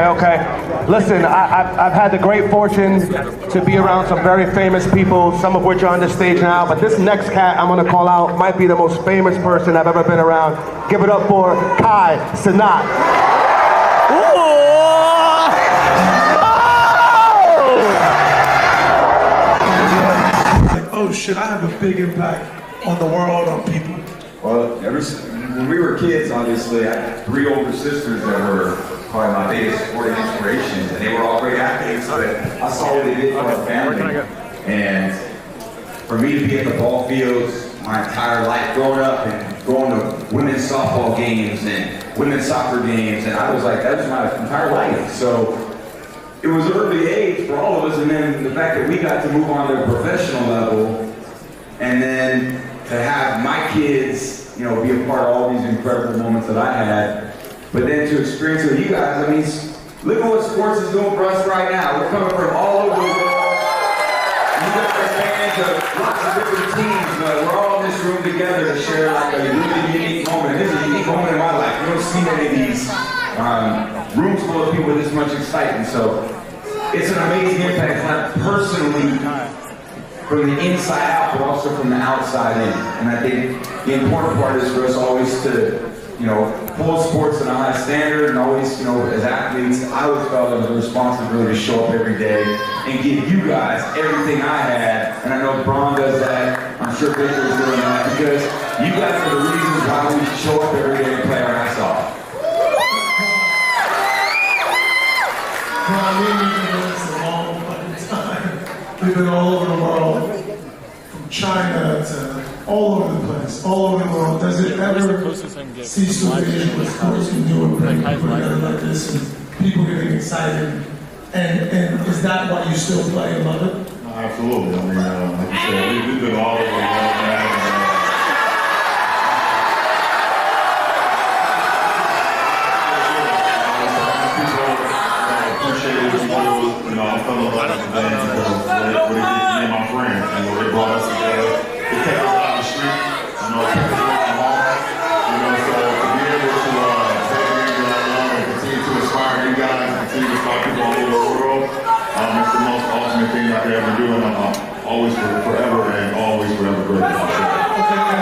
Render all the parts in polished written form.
Okay. Listen, I've had the great fortune to be around some very famous people, some of which are on the stage now, but this next cat I'm gonna call out might be the most famous person I've ever been around. Give it up for Cenat. Oh shit, I have a big impact on the world, on people. Well, when we were kids, obviously, I had 3 older sisters that were probably my biggest sporting inspirations, and they were all great athletes, but I saw what they did for our family. And for me to be at the ball fields my entire life, growing up and going to women's softball games and women's soccer games, and I was like, that was my entire life. So it was early age for all of us, and then the fact that we got to move on to a professional level, and then to have my kids, you know, be a part of all these incredible moments that I had, but then to experience it with you guys, I mean, look at what sports is doing for us right now. We're coming from all over the world. You guys are fans of lots of different teams, but we're all in this room together to share like a really unique moment. This is a unique moment in my life. You don't see many of these rooms full of people with this much excitement. So it's an amazing impact, not personally from the inside out, but also from the outside in. And I think the important part is for us always to, you know, hold sports at a high standard, and always, you know, as athletes, I always felt it was a responsibility to show up every day and give you guys everything I had. And I know Braun does that. I'm sure Victor's doing that, because you guys are the reasons why we show up every day and play our ass off. We've been all over the world, from China to all over the place, all over the world. Does it ever cease to amaze what sports can do and bring people together like this, and people getting excited? And is that why you still play and love it? Absolutely. I mean, like you said, we've been all over the world, man. I fell in love with the band because what it did to me and my friends, and what it brought us together. It kept us out of the street, it kept us away from home, so to be able to take it into that love and continue to inspire you guys, and continue to inspire people all over the world, it's the most ultimate thing I could ever do, and I'm always forever and always forever grateful. Okay,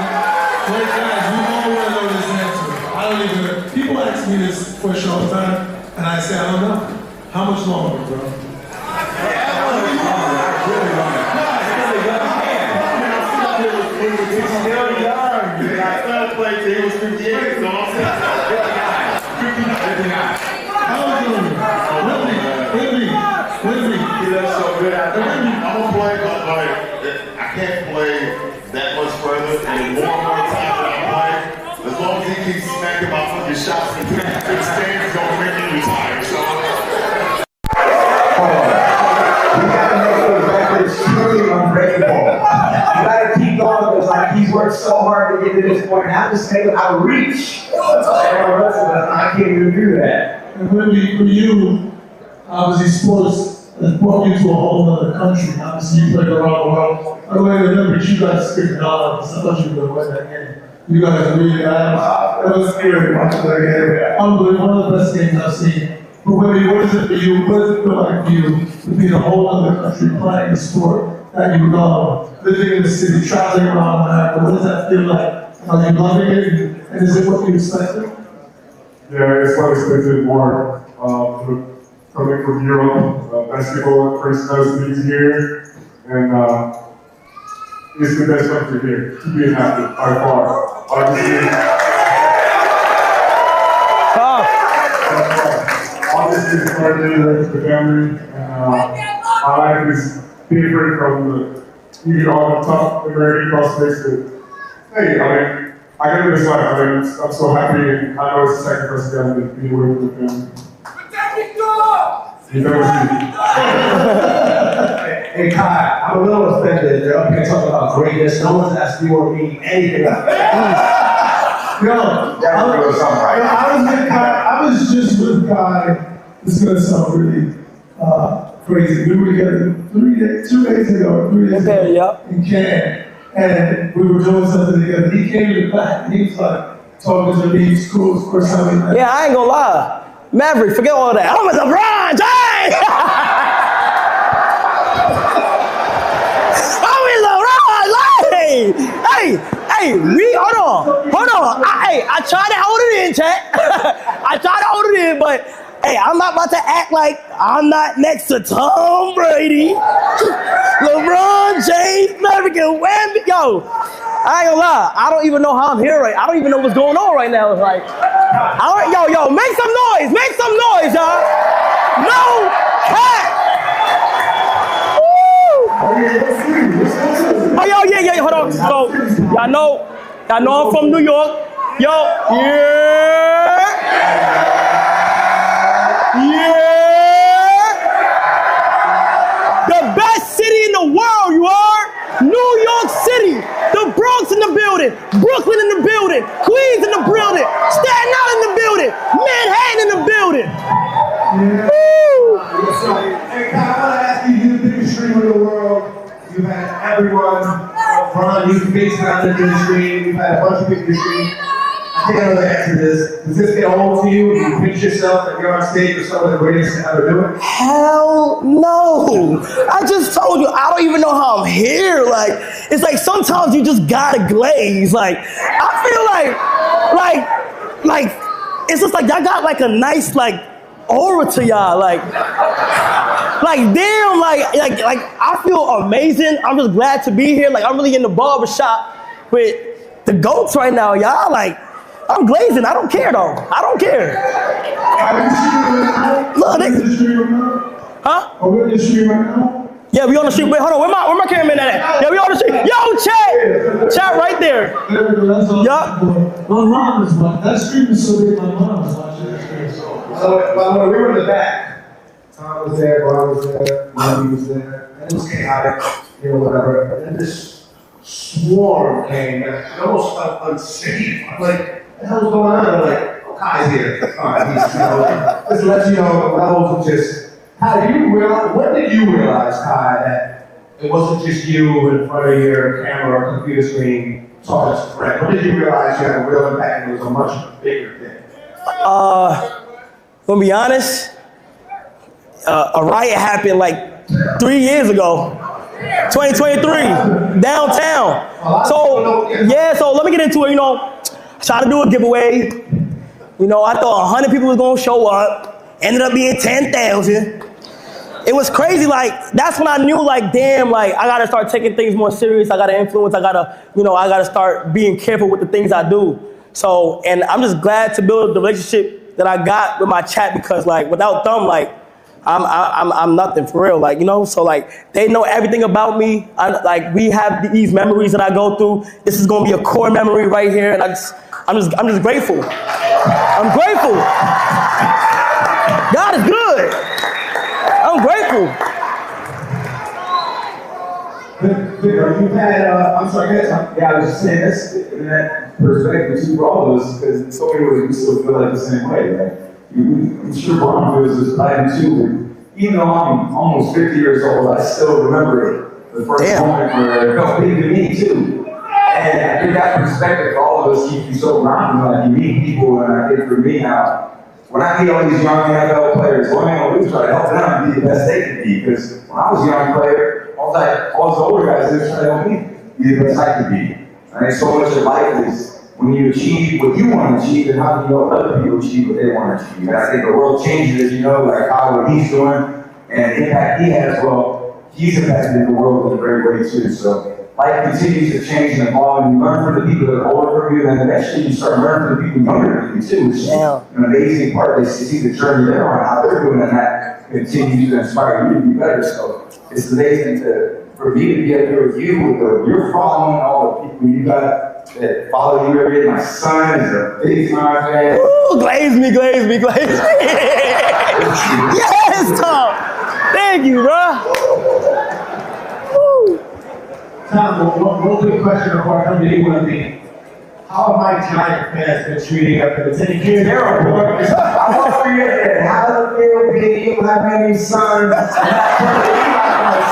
wait guys, we all want to know this answer. I don't even, people ask me this question all the time, and I say, I don't know. How much longer, bro? I can't play that much further, and the more time that I play, as long as he keeps smacking my fucking shots and the stands don't make me retire. So You gotta make those records truly unbreakable. You gotta keep going, because like he's worked so hard to get to this point. Now just make it out of reach. That's all everyone else does. I can't even do that. And for you, obviously sports has brought you to a whole other country. Obviously you played around the world. By the way, remember you guys speaking dollars. I thought you were going to win that game. You guys really, that was scary. Unbelievable, one of the best games I've seen. But what is it for you? What does it feel like for you to be in a whole other country playing the sport that you love, living in the city, traveling around America? What does that feel like? Are you loving it? And is it what you expected? Yeah, it's what I expected more. Coming from Europe, basketball first does things here, and it's the best country here to be an athlete by far. Obviously, it's hard to do with the family, and my life is different from the all the tough American prospects. Hey, I mean, I got this life. I mean, I'm so happy, and I know it's a sacrifice to be away from the family. Hey Kai, I'm a little offended. They're up here talking about greatness. No one's asked you or me anything about that. I was just with Kai. This is gonna sound really crazy. We were together 2 days ago in Cannes, and we were doing something together. He came to the back and he was like talking to me. School's first time we met. Yeah, I ain't gonna lie. Maverick, forget all that. I'm a LeBron James! I'm in LeBron! Hey, hold on. I tried to hold it in, chat. I tried to hold it in, but hey, I'm not about to act like I'm not next to Tom Brady, LeBron James, Maverick, and Wemby. Yo, I ain't gonna lie. I don't even know how I'm here right. I don't even know what's going on right now. It's like, yo, make some noise, y'all. No cat. Woo. Oh, yeah, hold on. So, y'all know I'm from New York. Yo, yeah. The best city in the world, you are. New York City. The Bronx in the building. Brooklyn in the building. Queens in the building. Staten Island in the building. Manhattan in the building. Woo! Hey, Kyle, I want to ask you, you're the biggest streamer in the world. You've had everyone run, you've basically on the stream. You've had a bunch of people stream. I think I know the answer to this. Does this get old to you? Do you pinch yourself that you're on stage with some of the greatest to ever do it? Hell no. I just told you, I don't even know how I'm here. Like, it's like sometimes you just gotta glaze. Like, I feel like, it's just like y'all got like a nice, like, aura to y'all. Like damn, like I feel amazing. I'm just glad to be here. Like, I'm really in the barbershop with the GOATs right now, y'all. Like, I'm glazing. I don't care though. I don't care. Look, huh? Are we on the stream right now? Yeah, we on the street. Wait, hold on. Where my cameraman at? Yeah, we on the street. Yo, chat right there. Yup. My mom is watching. That stream is so big, my mom is watching that stream. So, when we were in the back, Tom was there, Ron was there, Mommy was there, and it was chaotic, whatever. And then this swarm came, and it almost felt unsafe. I'm like, what the hell's going on? I'm like, oh, Kai's here. All right, just to let you know, the levels of just, how do you realize, when did you realize, Kai, that it wasn't just you in front of your camera or computer screen talking to a friend? When did you realize you had a real impact and it was a much bigger thing? Gonna be honest, a riot happened like 3 years ago, 2023, downtown. So let me get into it, try to do a giveaway. I thought 100 people was gonna show up, ended up being 10,000. It was crazy, like, that's when I knew, like, damn, like, I gotta start taking things more serious, I gotta influence, I gotta start being careful with the things I do. So, and I'm just glad to build the relationship that I got with my chat, because, like, without them, like, I'm nothing for real, like, so, like, they know everything about me. We have these memories that I go through. This is gonna be a core memory right here, and I'm just grateful. I'm grateful. God is good. I'm grateful. You've had, I'm sorry, guys. Yeah, I was just saying, that's in that perspective too for all of us, because in so many ways we still feel like the same way, right? I'm sure Brian feels this, I do too. Even though I'm almost 50 years old, I still remember the first moment where it felt big to me too. And I think that perspective for all of us keeps you so grounded, like you meet people, and I think for me now, when I meet all these young NFL players, what I'm going to do is try to help them be the best they can be. Because when I was a young player, all the older guys, they were trying to help me be the best I could be. And so much of life is when you achieve what you want to achieve, and how do you help other people achieve what they want to achieve. And I think the world changes, like how what he's doing and the impact he has. Well, he's impacted the world in a great way too. So life continues to change and evolve, and you learn from the people that are older from you, and then eventually you start learning from the people younger than you too, which is an amazing part. They see the journey they're on, how they're doing, and that continues to inspire you to be better. So it's amazing for me to be up here with you, with your following, all the people you got that follow you every day. My son is a big time fan. Ooh, glaze me. Yes, Tom. Thank you, bro. Tom, one quick question before I come to you with me. How have my Giant fans been treating up in the taking care of? I want to forget that. How does it feel being able to have many sons?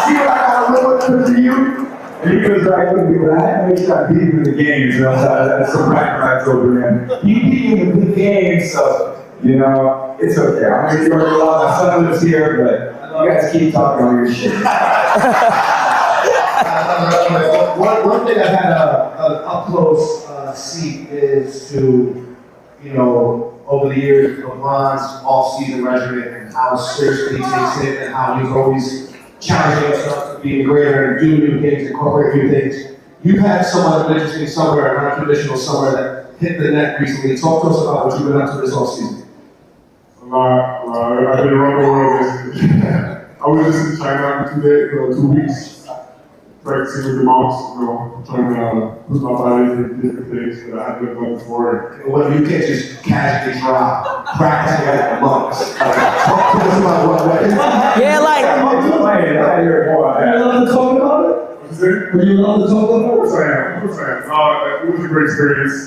See what I got to live with you? And he goes right with me, but I had to make sure I beat him in the games. That's some background over there. You beat him in the big games, so, it's It's okay. I'm going to work a lot. My son lives here, but you guys keep talking on your shit. One thing I've had an up-close seat is to, over the years, LeBron's off-season regimen and how seriously he takes it and how he's always challenging himself to be greater and do new things, incorporate new things. You've had somewhat of an interesting summer, a non-traditional summer that hit the net recently. Talk to us about what you've been up to this off-season. I've been around the world. I was just in China today for 2 weeks, practicing with the monks, trying to put my body through different things that I haven't done before. Well, you can't just casually drop practicing like the monks. Talk to us about what Yeah, like. Are you allowed to talk about it? Were you allowed to talk about it? Of course I am. It was a great experience.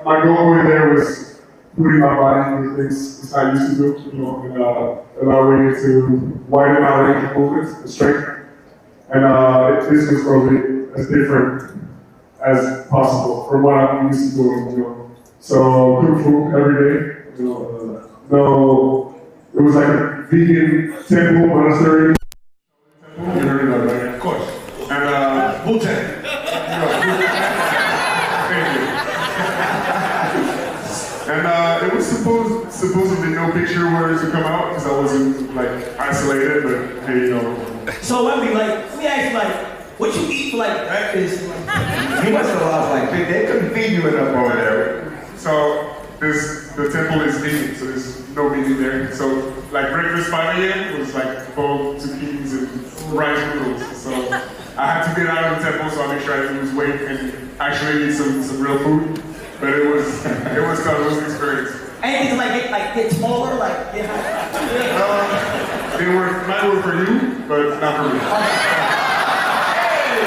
My goal over there was putting my body through things it's not used to do, and allowing it to widen my range of movements and strength. And this was probably as different as possible from what I'm used to doing, So cook food every day, it was like a vegan temple, monastery. You heard of that, right? Of course. And Wu-Tang. Thank you. And it was supposedly no picture words to come out because I wasn't isolated, but hey, So Wemby, let me ask you, what you eat for breakfast? He must have lost they couldn't feed you enough over there. So the temple is vegan, so there's no meat in there. So breakfast 5 a.m. was boiled zucchinis and rice noodles. So I had to get out of the temple so I make sure I lose weight and actually eat some real food. But it was tough. It was an experience. Anything to get smaller, It might work for you, but not for me. Hey,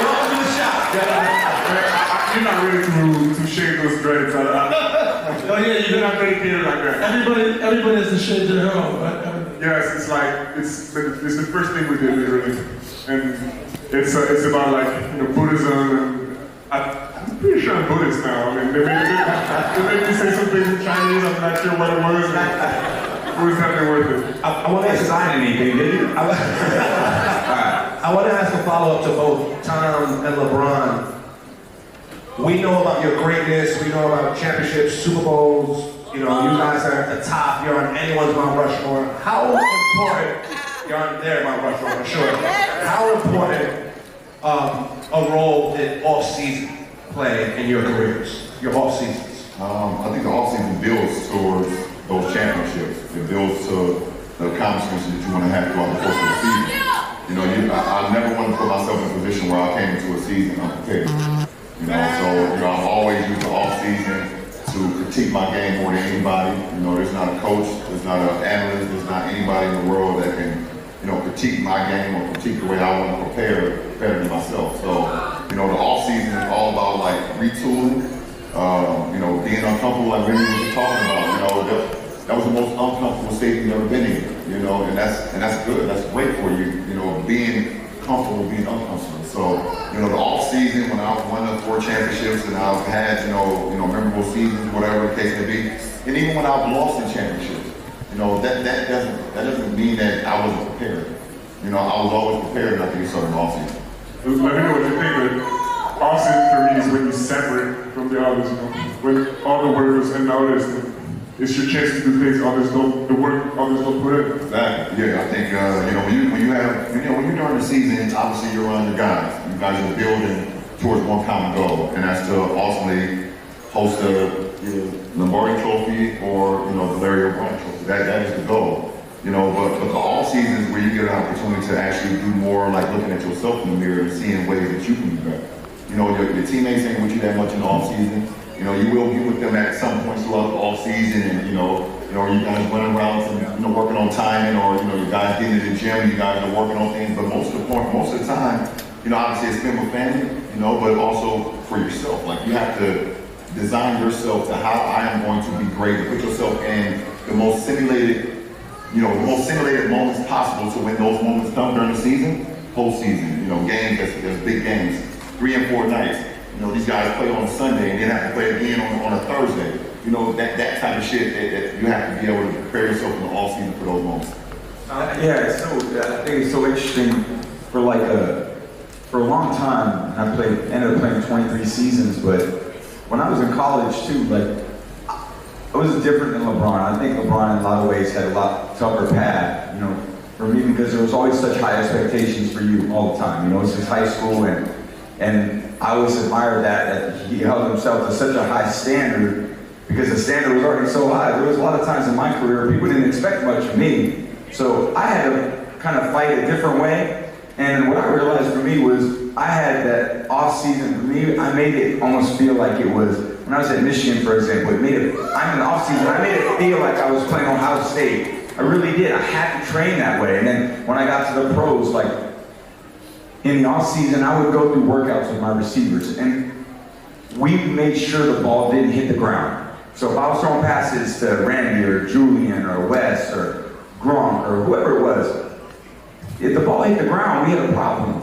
welcome to the shop. You're not ready to shave those dreads. Oh yeah, you're not dedicated like that. Everybody has to shave their hair off, right? Yes, it's the first thing we did literally, and it's about Buddhism and I'm pretty sure I'm Buddhist now. I mean, they made me say something in Chinese. I'm not sure what it was. It was definitely worth it. I want to sign anything, did you? I want to ask a follow-up to both Tom and LeBron. We know about your greatness. We know about championships, Super Bowls. You guys are at the top. You're on anyone's Mount Rushmore. How important? You're on their Mount Rushmore, for sure. How important a role did off-season play in your careers, your off-seasons? I think the off-season builds towards those championships. It builds to the accomplishments that you want to have throughout the course of the season. I never want to put myself in a position where I came into a season unprepared. I've always used the off-season to critique my game more than anybody. There's not a coach, there's not an analyst, there's not anybody in the world that can, critique my game or critique the way I want to prepare than myself. So, the off-season is all about retooling, being uncomfortable like Wendy was talking about. That was the most uncomfortable state you've ever been in, and that's good, that's great for you, being comfortable, being uncomfortable. So, the off-season when I've won the 4 championships and I've had, memorable seasons, whatever the case may be, and even when I've lost in championships, that doesn't mean that I wasn't prepared. I was always prepared enough to do something off-season. Let me know what you think, but off-season for me is when you separate from the others, when all the work is unnoticed, it's your chance to do things the work others don't put in. Exactly. Yeah, I think when you're during the season, obviously you're around your guys. You guys are building towards one common goal, and that's to ultimately host the Lombardi Trophy or the Larry O'Brien Trophy. That is the goal. But the off seasons where you get an opportunity to actually do more, looking at yourself in the mirror and seeing ways that you can be better. Your teammates ain't with you that much in the off season. You will be with them at some points throughout the off season, and you guys running around and working on timing, or you guys getting in the gym, you guys are working on things. But most of the time, obviously it's been with family, but also for yourself. You have to design yourself to how I am going to be great, to put yourself in the most simulated moments possible. So when those moments come during the season, postseason, games, there's big games, 3 and 4 nights. These guys play on Sunday and then have to play again on a Thursday. you know, that type of shit that you have to be able to prepare yourself in the off season for those moments. Yeah, I think it's so interesting for for a long time. I ended up playing 23 seasons, but when I was in college too, like, it was different than LeBron. I think LeBron in a lot of ways had a lot tougher path, you know, for me, because there was always such high expectations for you all the time. You know, it's just high school, and I always admired that he held himself to such a high standard, because the standard was already so high. There was a lot of times in my career, people didn't expect much of me. So I had to kind of fight a different way. And what I realized for me was, I had that off season. For me, I made it almost feel like it was, when I was at Michigan, for example, I'm in the off season, I made it feel like I was playing Ohio State. I really did. I had to train that way. And then when I got to the pros, like, in the off season, I would go through workouts with my receivers, and we made sure the ball didn't hit the ground. So if I was throwing passes to Randy or Julian or Wes or Gronk or whoever it was, if the ball hit the ground, we had a problem.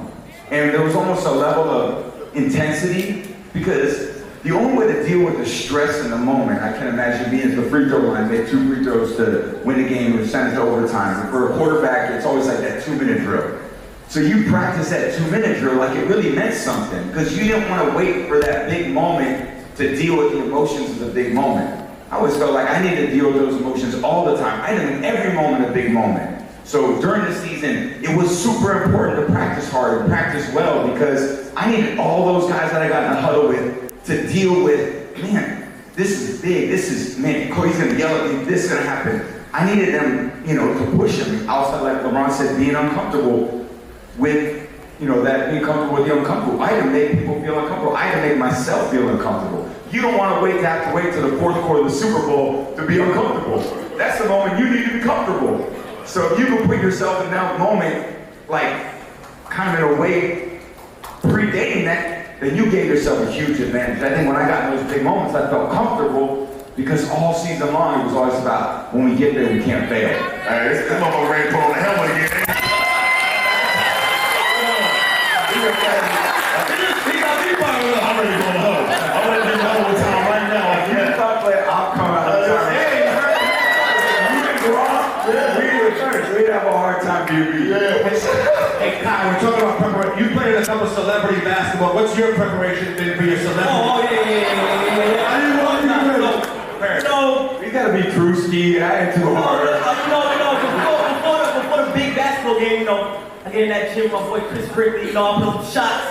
And there was almost a level of intensity, because the only way to deal with the stress in the moment, I can imagine, being at the free throw line, make 2 free throws to win the game or send it to overtime. And for a quarterback, it's always like that 2-minute drill. So you practice that 2-minute drill like it really meant something, because you didn't want to wait for that big moment to deal with the emotions of the big moment. I always felt like I needed to deal with those emotions all the time. I knew every moment a big moment. So during the season, it was super important to practice hard and practice well, because I needed all those guys that I got in the huddle with to deal with, man, this is big, man, Cody's gonna yell at me, this is gonna happen. I needed them, you know, to push them outside, like LeBron said, being uncomfortable with, you know, that being comfortable with the uncomfortable. I had to make people feel uncomfortable. I had to make myself feel uncomfortable. You don't want to have to wait till the 4th quarter of the Super Bowl to be uncomfortable. That's the moment you need to be comfortable. So if you can put yourself in that moment, like, kind of in a way, predating that, then you gave yourself a huge advantage. I think when I got in those big moments, I felt comfortable, because all season long, it was always about, when we get there, we can't fail. All right, this motherfucker ready to pull the helmet again. I'm ready to go home. I'm ready to go home with time right now. I'll come out of time. We'd have a hard time being Hey, Kyle, we're talking about preparation. You played in a couple of celebrity basketball. What's your preparation been for your celebrity? Yeah. I didn't want you to So, you gotta be Drewski. I ain't too hard. Before the big basketball game, you know, I get in that gym with my boy Chris Brickley, you know, I put some shots.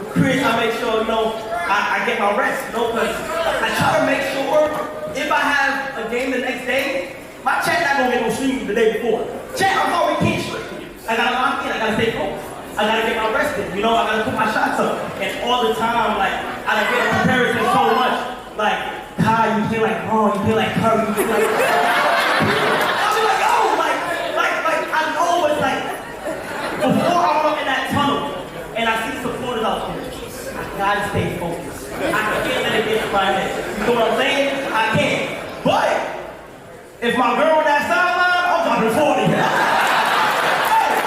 With Chris, I make sure, you know, I get my rest, you know, because I try to make sure if I have a game the next day, my chat not gonna get no streams the day before. Chat, I'm already can't stream. I gotta lock in, I gotta stay focused. I gotta get my rest in, you know, I gotta put my shots up. And all the time, like, I done get a comparison so much. Like, Kai, you play like Ron, you play like Curry, you play like... I'll be like, oh, I know it's like, before I'm up in that tunnel, and I see supporters out there, I gotta stay focused. I can't let it get to my head. You know what I'm saying? I can't. But, if my girl on that sideline, I'm dropping 40. Hey,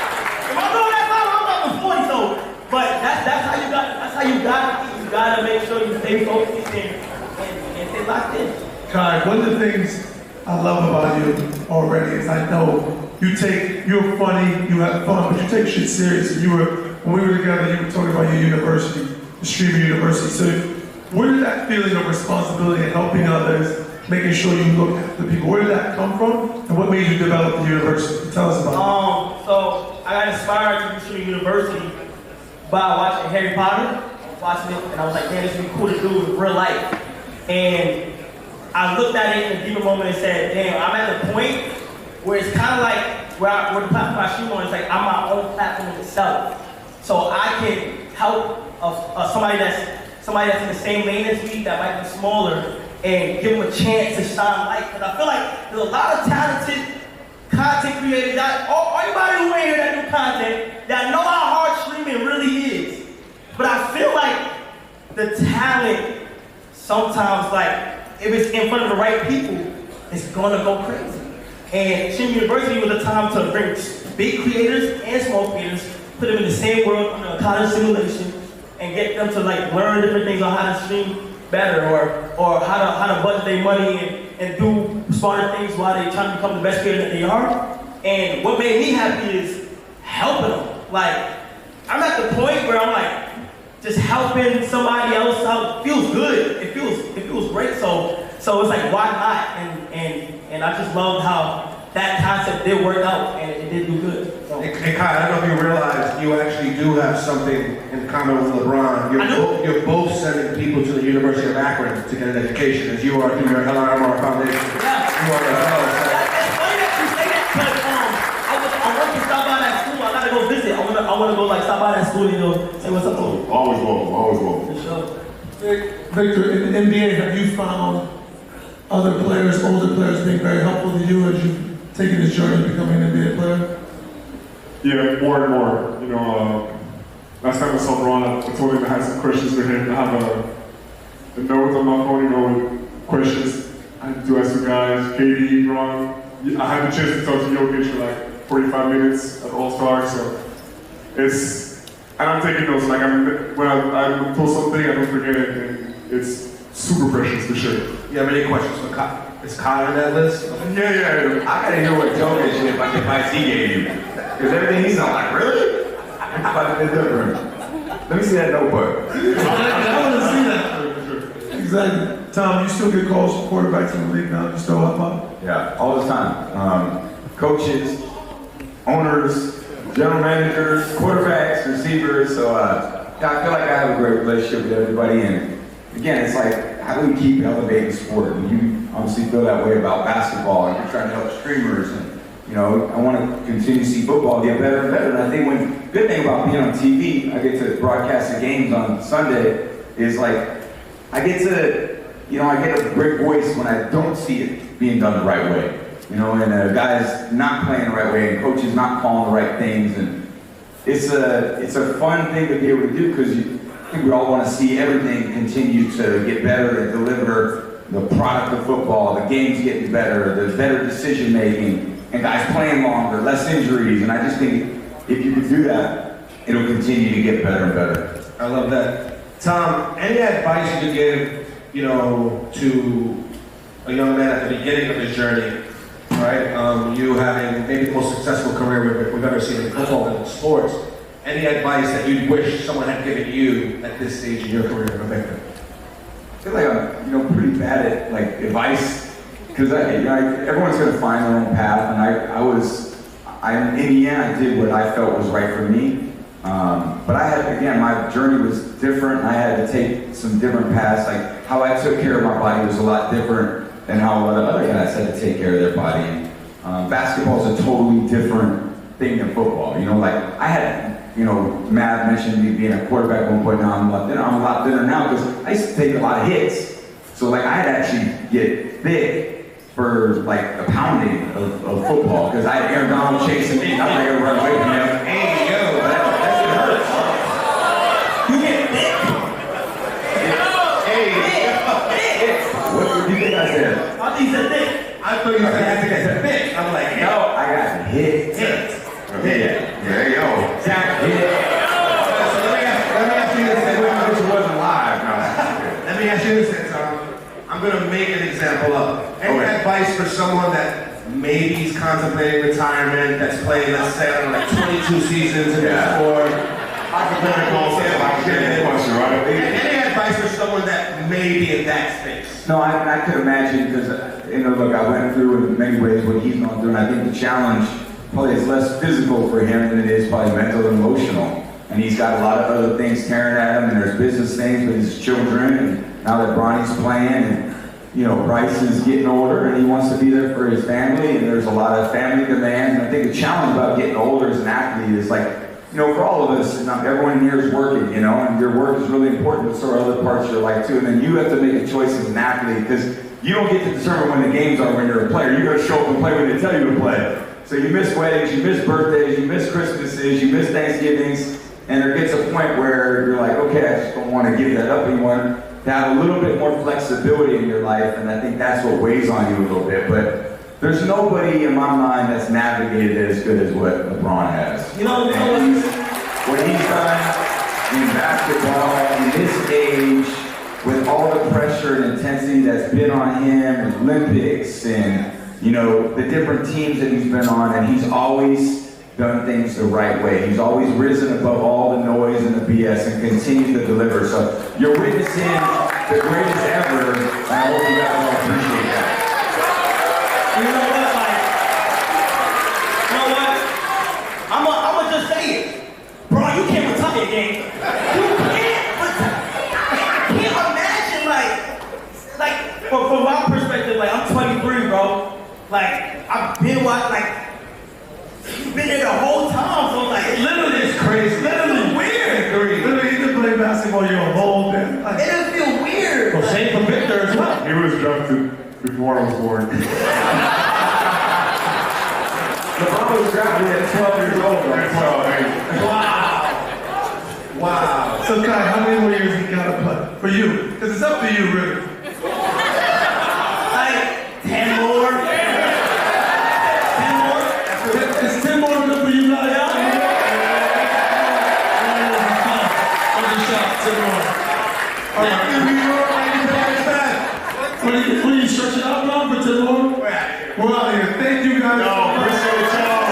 if my girl on that sideline, I'm dropping 40. So, but that's how you gotta make sure you stay focused and stay locked in. Kai, one of the things I love about you already is I know you're funny, you have fun, but you take shit serious. And when we were together, you were talking about your university, the Streamer University. So where did that feeling of responsibility and helping others, making sure you look after people, where did that come from? And what made you develop the university? Tell us about it. So I got inspired to do Streamer University by watching Harry Potter. Watching it, and I was like, man, this would be cool to do in real life. And I looked at it in a deeper moment and said, damn, I'm at the point where it's kind of like where the platform I stream on is like I'm my own platform in itself. So I can help somebody that's in the same lane as me that might be smaller and give them a chance to shine light. Because I feel like there's a lot of talented content creators, everybody who ain't here that do content, that know how hard streaming really is. But I feel like the talent sometimes, like, if it's in front of the right people, it's gonna go crazy. And Streamer University was a time to bring big creators and small creators, put them in the same world under a college simulation, and get them to like learn different things on how to stream. better, or how to budget their money and do smarter things while they trying to become the best player that they are. And what made me happy is helping them. Like, I'm at the point where I'm like, just helping somebody else out feels good. It feels great. So it's like, why not? And I just loved how that concept did work out and it did do good. So. Hey Kai, I don't know if you realize you actually do have something in common with LeBron. You're both sending people to the University of Akron to get an education, as you are through your LRMR Foundation. Yeah. You are as well. That's funny that you say that because I want to stop by that school. I gotta go visit. I want to go like stop by that school and say what's up. Always welcome. For sure. Victor, in the NBA, have you found other players, older players, being very helpful to you as you've taken this journey to becoming an NBA player? Yeah, more and more. You know, last time I saw Ron, I told him I had some questions for him. I have a note on my phone, you know, with questions I had to ask you guys. KD, Ron. I had the chance to talk to Jokic for like 45 minutes at All-Star, so and I'm taking notes. Like when I'm told something, I don't forget it, and it's super precious for sure. You have any questions for Kai? Is Kai on that list? Yeah. I gotta hear what Jokic and the advice he gave you. Because everything he's on, like, really? It's about to be different. Let me see that notebook. I want to see that. Exactly. Tom, you still get calls from quarterbacks in the league now? You still help out? Yeah, all the time. Coaches, owners, general managers, quarterbacks, receivers. So I feel like I have a great relationship with everybody. And again, it's like, how do we keep elevating sport? And you obviously feel that way about basketball, and you're trying to help streamers. And you know, I want to continue to see football get better and better. And I think good thing about being on TV, I get to broadcast the games on Sunday, is like, I get a great voice when I don't see it being done the right way. You know, and a guy's not playing the right way, and coaches not calling the right things. And it's a fun thing to be able to do, because I think we all want to see everything continue to get better and deliver the product of football, the games getting better, the better decision making, and guys playing longer, less injuries. And I just think if you can do that, it'll continue to get better and better. I love that. Tom, any advice you could give, you know, to a young man at the beginning of his journey, right? You having maybe the most successful career we've ever seen in football and in sports. Any advice that you wish someone had given you at this stage in your career, Victor? I feel like I'm, pretty bad at like advice, because everyone's going to find their own path, and in the end, I did what I felt was right for me. But my journey was different. I had to take some different paths. Like how I took care of my body was a lot different than how a lot of other guys had to take care of their body. And basketball is a totally different thing than football. You know, like I had. You know, Matt mentioned me being a quarterback at one point. Now I'm a lot thinner now because I used to take a lot of hits. So like I'd actually get thick for like the pounding of football, because I had Aaron Donald chasing me and I'm like to run away from him. Hey, yo, that shit hurts. You get thick. Hey, what do you think I said? I thought you said thick. I thought you said I said thick. I'm like, no, I got hit. Yeah, yo. Zach hit. So let me ask you this. This wasn't live. No. Let me ask you this, Tom. I'm going to make an example up. Any advice for someone that maybe he's contemplating retirement, that's playing, let's say, I don't know, like 22 seasons in the sport? Any advice for someone that may be in that space? No, I could imagine, because, look, I went through in many ways what he's gone through, and I think the challenge probably is less physical for him than it is probably mental and emotional. And he's got a lot of other things tearing at him, and there's business things with his children, and now that Bronny's playing, and Bryce is getting older, and he wants to be there for his family, and there's a lot of family demands. And I think the challenge about getting older as an athlete is like, for all of us, everyone here is working, and your work is really important, but so are other parts of your life too. And then you have to make a choice as an athlete, because you don't get to determine when the games are when you're a player. You're going to show up and play when they tell you to play. So you miss weddings, you miss birthdays, you miss Christmases, you miss Thanksgivings, and there gets a point where you're like, okay, I just don't want to give that up anymore. To have a little bit more flexibility in your life, and I think that's what weighs on you a little bit. But there's nobody in my mind that's navigated it as good as what LeBron has. What he's done in basketball, in this age, with all the pressure and intensity that's been on him, Olympics and, you know, the different teams that he's been on, and he's always done things the right way. He's always risen above all the noise and the BS and continues to deliver. So you're witnessing the greatest ever, and I hope you guys all appreciate that. You know what? Like, you know what? I'ma just say it. Bro, you can't retire your game. You can't retire. I can't imagine, like, from my perspective, like, I'm 23, bro. Like, I've been you've been there the whole time, so like, Literally, it's crazy. literally weird. Literally, you can play basketball your whole day. It doesn't feel weird. Well, same for Victor as well. He was drafted before I was born. LeBron was drafted at 12 years old, right? Wow. So, Kai, how many more years you gotta play? For you? Because it's up to you, really. Like, 10 more. 10 more. Is 10 more good for you guys? All right. Will you stretch it out now for 10 more? We're out here. Thank you guys. No, appreciate y'all.